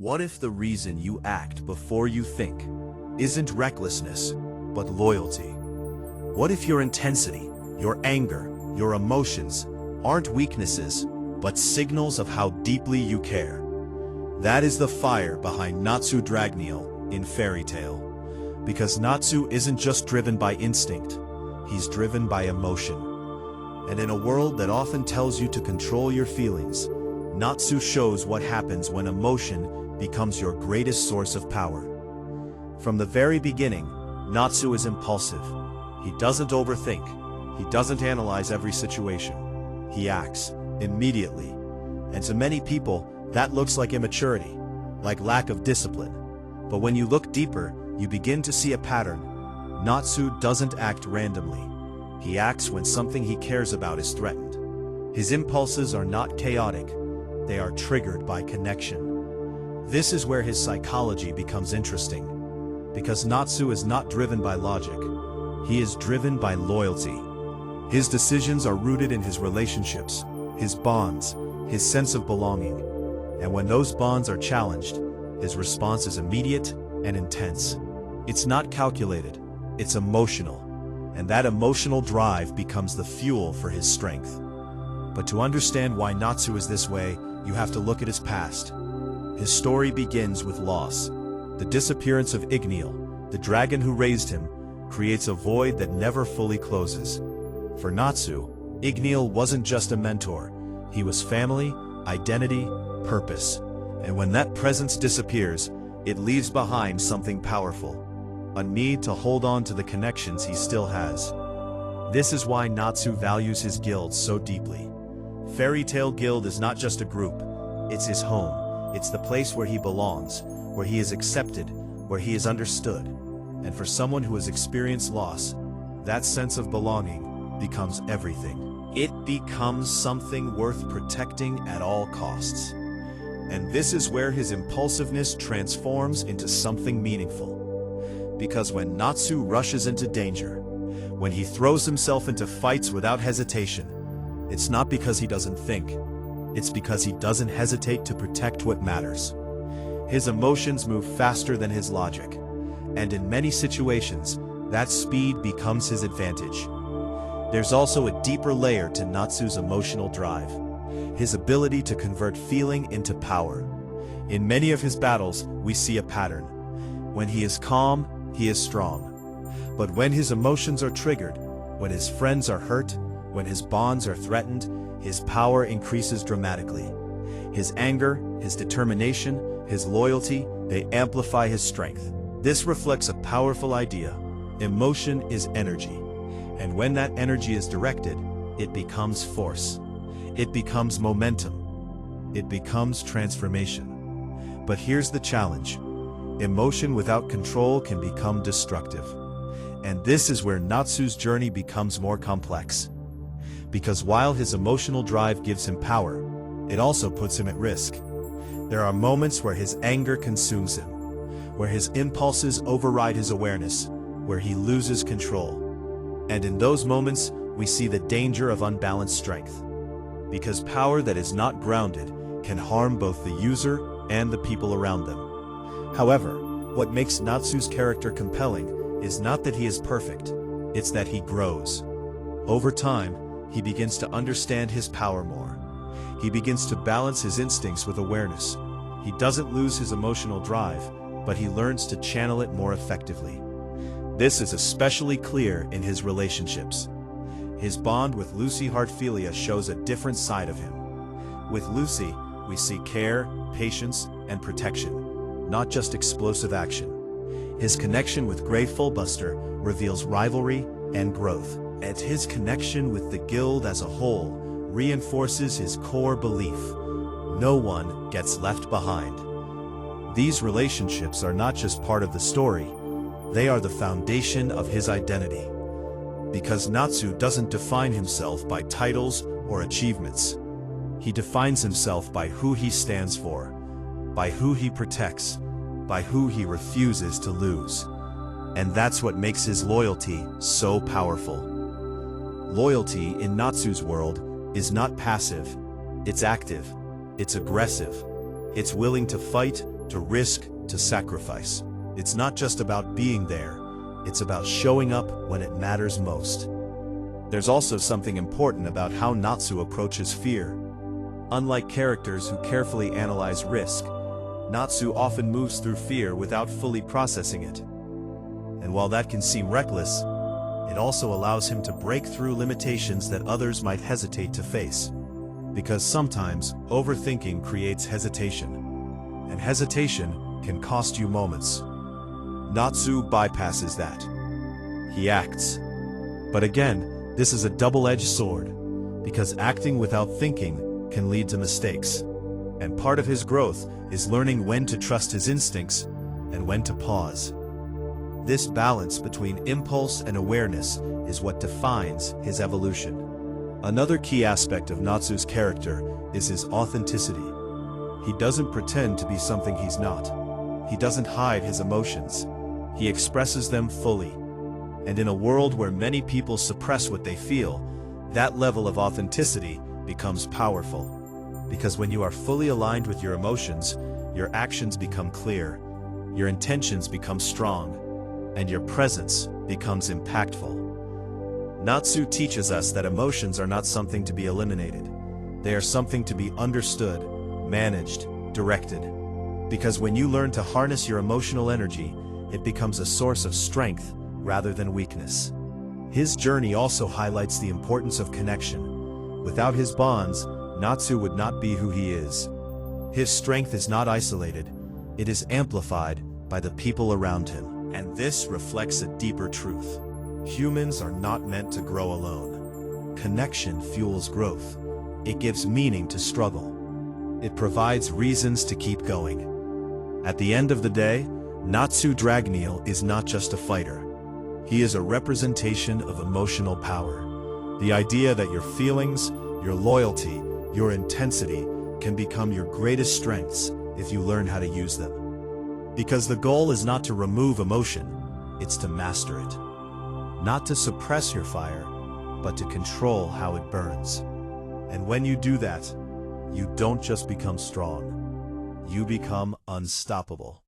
What if the reason you act before you think isn't recklessness, but loyalty? What if your intensity, your anger, your emotions aren't weaknesses, but signals of how deeply you care? That is the fire behind Natsu Dragneel in Fairy Tale. Because Natsu isn't just driven by instinct, he's driven by emotion. And in a world that often tells you to control your feelings, Natsu shows what happens when emotion becomes your greatest source of power. From the very beginning, Natsu is impulsive. He doesn't overthink. He doesn't analyze every situation. He acts immediately. And to many people, that looks like immaturity, like lack of discipline. But when you look deeper, you begin to see a pattern. Natsu doesn't act randomly. He acts when something he cares about is threatened. His impulses are not chaotic. They are triggered by connection. This is where his psychology becomes interesting, because Natsu is not driven by logic. He is driven by loyalty. His decisions are rooted in his relationships, his bonds, his sense of belonging. And when those bonds are challenged, his response is immediate and intense. It's not calculated, it's emotional. And that emotional drive becomes the fuel for his strength. But to understand why Natsu is this way, you have to look at his past. His story begins with loss. The disappearance of Dragneel, the dragon who raised him, creates a void that never fully closes. For Natsu, Dragneel wasn't just a mentor. He was family, identity, purpose. And when that presence disappears, it leaves behind something powerful. A need to hold on to the connections he still has. This is why Natsu values his guild so deeply. Fairy Tale Guild is not just a group. It's his home. It's the place where he belongs, where he is accepted, where he is understood. And for someone who has experienced loss, that sense of belonging becomes everything. It becomes something worth protecting at all costs. And this is where his impulsiveness transforms into something meaningful. Because when Natsu rushes into danger, when he throws himself into fights without hesitation, it's not because he doesn't think. It's because he doesn't hesitate to protect what matters. His emotions move faster than his logic. And in many situations, that speed becomes his advantage. There's also a deeper layer to Natsu's emotional drive. His ability to convert feeling into power. In many of his battles, we see a pattern. When he is calm, he is strong. But when his emotions are triggered, when his friends are hurt, when his bonds are threatened, his power increases dramatically. His anger, his determination, his loyalty, they amplify his strength. This reflects a powerful idea. Emotion is energy. And when that energy is directed, it becomes force. It becomes momentum. It becomes transformation. But here's the challenge. Emotion without control can become destructive. And this is where Natsu's journey becomes more complex. Because while his emotional drive gives him power, it also puts him at risk. There are moments where his anger consumes him, where his impulses override his awareness, where he loses control. And in those moments, we see the danger of unbalanced strength. Because power that is not grounded can harm both the user and the people around them. However, what makes Natsu's character compelling is not that he is perfect, it's that he grows. Over time, he begins to understand his power more. He begins to balance his instincts with awareness. He doesn't lose his emotional drive, but he learns to channel it more effectively. This is especially clear in his relationships. His bond with Lucy Heartfilia shows a different side of him. With Lucy, we see care, patience, and protection, not just explosive action. His connection with Grey Fullbuster reveals rivalry and growth. And his connection with the guild as a whole reinforces his core belief: no one gets left behind. These relationships are not just part of the story, they are the foundation of his identity. Because Natsu doesn't define himself by titles or achievements. He defines himself by who he stands for, by who he protects, by who he refuses to lose. And that's what makes his loyalty so powerful. Loyalty in Natsu's world is not passive, it's active, it's aggressive, it's willing to fight to risk, to sacrifice. It's not just about being there, it's about showing up when it matters most. There's also something important about how Natsu approaches fear. Unlike characters who carefully analyze risk, Natsu often moves through fear without fully processing it. And while that can seem reckless, it also allows him to break through limitations that others might hesitate to face. Because sometimes, overthinking creates hesitation. And hesitation can cost you moments. Natsu bypasses that. He acts. But again, this is a double-edged sword, because acting without thinking can lead to mistakes. And part of his growth is learning when to trust his instincts and when to pause. This balance between impulse and awareness is what defines his evolution. Another key aspect of Natsu's character is his authenticity. He doesn't pretend to be something he's not. He doesn't hide his emotions. He expresses them fully. And in a world where many people suppress what they feel, that level of authenticity becomes powerful. Because when you are fully aligned with your emotions, your actions become clear, your intentions become strong, and your presence becomes impactful. Natsu teaches us that emotions are not something to be eliminated. They are something to be understood, managed, directed. Because when you learn to harness your emotional energy, it becomes a source of strength rather than weakness. His journey also highlights the importance of connection. Without his bonds, Natsu would not be who he is. His strength is not isolated, it is amplified by the people around him. And this reflects a deeper truth. Humans are not meant to grow alone. Connection fuels growth. It gives meaning to struggle. It provides reasons to keep going. At the end of the day, Natsu Dragneel is not just a fighter. He is a representation of emotional power. The idea that your feelings, your loyalty, your intensity can become your greatest strengths if you learn how to use them. Because the goal is not to remove emotion, it's to master it. Not to suppress your fire, but to control how it burns. And when you do that, you don't just become strong, you become unstoppable.